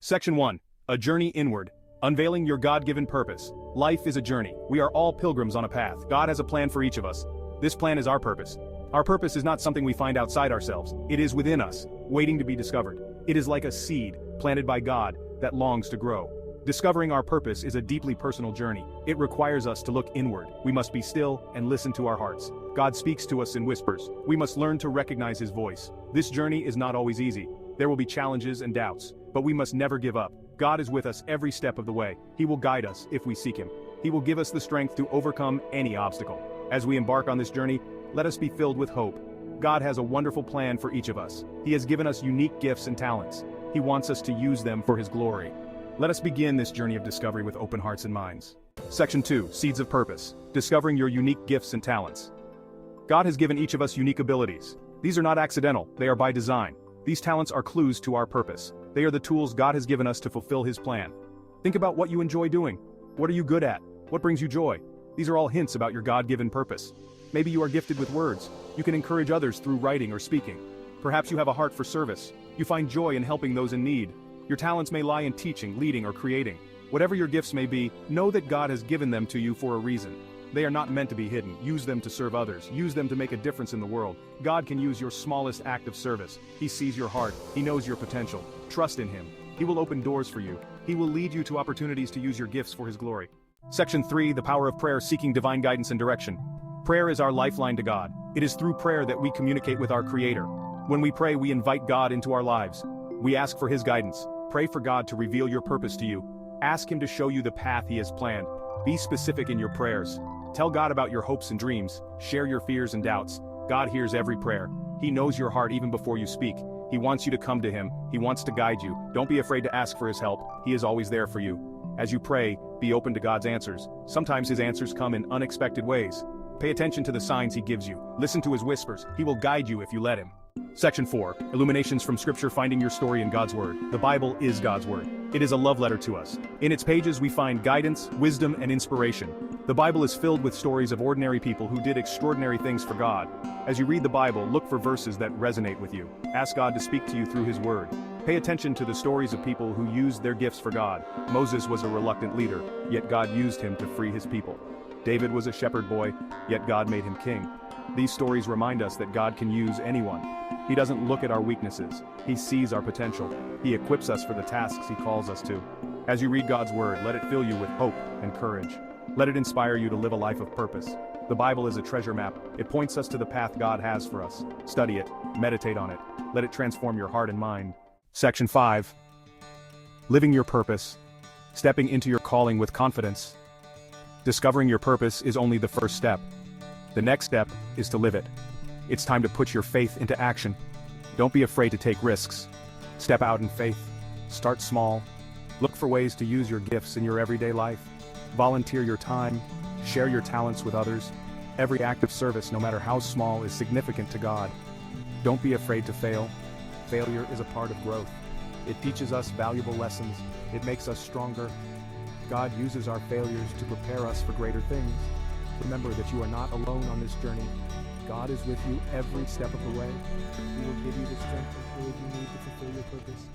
Section 1. A Journey Inward. Unveiling your God-given purpose. Life is a journey. We are all pilgrims on a path. God has a plan for each of us. This plan is our purpose. Our purpose is not something we find outside ourselves. It is within us, waiting to be discovered. It is like a seed, planted by God, that longs to grow. Discovering our purpose is a deeply personal journey. It requires us to look inward. We must be still and listen to our hearts. God speaks to us in whispers. We must learn to recognize His voice. This journey is not always easy. There will be challenges and doubts, but we must never give up. God is with us every step of the way. He will guide us if we seek Him. He will give us the strength to overcome any obstacle. As we embark on this journey, let us be filled with hope. God has a wonderful plan for each of us. He has given us unique gifts and talents. He wants us to use them for His glory. Let us begin this journey of discovery with open hearts and minds. Section 2. Seeds of Purpose. Discovering your unique gifts and talents. God has given each of us unique abilities. These are not accidental, they are by design. These talents are clues to our purpose. They are the tools God has given us to fulfill His plan. Think about what you enjoy doing. What are you good at? What brings you joy? These are all hints about your God-given purpose. Maybe you are gifted with words. You can encourage others through writing or speaking. Perhaps you have a heart for service. You find joy in helping those in need. Your talents may lie in teaching, leading, or creating. Whatever your gifts may be, know that God has given them to you for a reason. They are not meant to be hidden. Use them to serve others. Use them to make a difference in the world. God can use your smallest act of service. He sees your heart. He knows your potential. Trust in Him. He will open doors for you. He will lead you to opportunities to use your gifts for His glory. Section 3. The Power of Prayer. Seeking divine guidance and direction. Prayer is our lifeline to God. It is through prayer that we communicate with our Creator. When we pray, we invite God into our lives. We ask for His guidance. Pray for God to reveal your purpose to you. Ask Him to show you the path He has planned. Be specific in your prayers. Tell God about your hopes and dreams. Share your fears and doubts. God hears every prayer. He knows your heart even before you speak. He wants you to come to Him. He wants to guide you. Don't be afraid to ask for His help. He is always there for you. As you pray, be open to God's answers. Sometimes His answers come in unexpected ways. Pay attention to the signs He gives you. Listen to His whispers. He will guide you if you let Him. Section 4. Illuminations from Scripture. Finding your story in God's Word. The Bible is God's Word. It is a love letter to us. In its pages we find guidance, wisdom, and inspiration. The Bible is filled with stories of ordinary people who did extraordinary things for God. As you read the Bible, look for verses that resonate with you. Ask God to speak to you through His Word. Pay attention to the stories of people who used their gifts for God. Moses was a reluctant leader, yet God used him to free His people. David was a shepherd boy, yet God made him king. These stories remind us that God can use anyone. He doesn't look at our weaknesses. He sees our potential. He equips us for the tasks He calls us to. As you read God's Word, let it fill you with hope and courage. Let it inspire you to live a life of purpose. The Bible is a treasure map. It points us to the path God has for us. Study it. Meditate on it. Let it transform your heart and mind. Section 5. Living your purpose. Stepping into your calling with confidence. Discovering your purpose is only the first step. The next step is to live it. It's time to put your faith into action. Don't be afraid to take risks. Step out in faith. Start small. Look for ways to use your gifts in your everyday life. Volunteer your time. Share your talents with others. Every act of service, no matter how small, is significant to God. Don't be afraid to fail. Failure is a part of growth. It teaches us valuable lessons. It makes us stronger. God uses our failures to prepare us for greater things. Remember that you are not alone on this journey. God is with you every step of the way. He will give you the strength and courage you need to fulfill your purpose.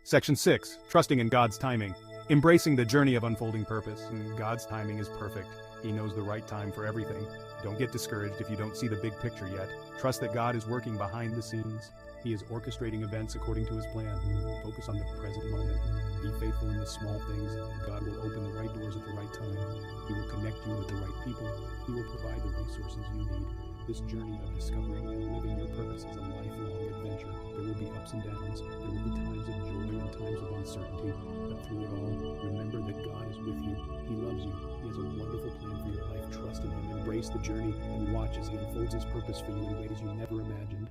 Section 6. Trusting in God's timing. Embracing the journey of unfolding purpose. God's timing is perfect. He knows the right time for everything. Don't get discouraged if you don't see the big picture yet. Trust that God is working behind the scenes. He is orchestrating events according to His plan. Focus on the present moment. Be faithful in the small things. God will open the right doors at the right time. He will connect you with the right people. He will provide the resources you need. This journey of discovering and living your purpose is a lifelong adventure. There will be ups and downs. There will be times of joy and times of uncertainty. But through it all, remember that God is with you. He loves you. He has a wonderful plan for your life. Trust in Him. Embrace the journey and watch as He unfolds His purpose for you in ways you never imagined.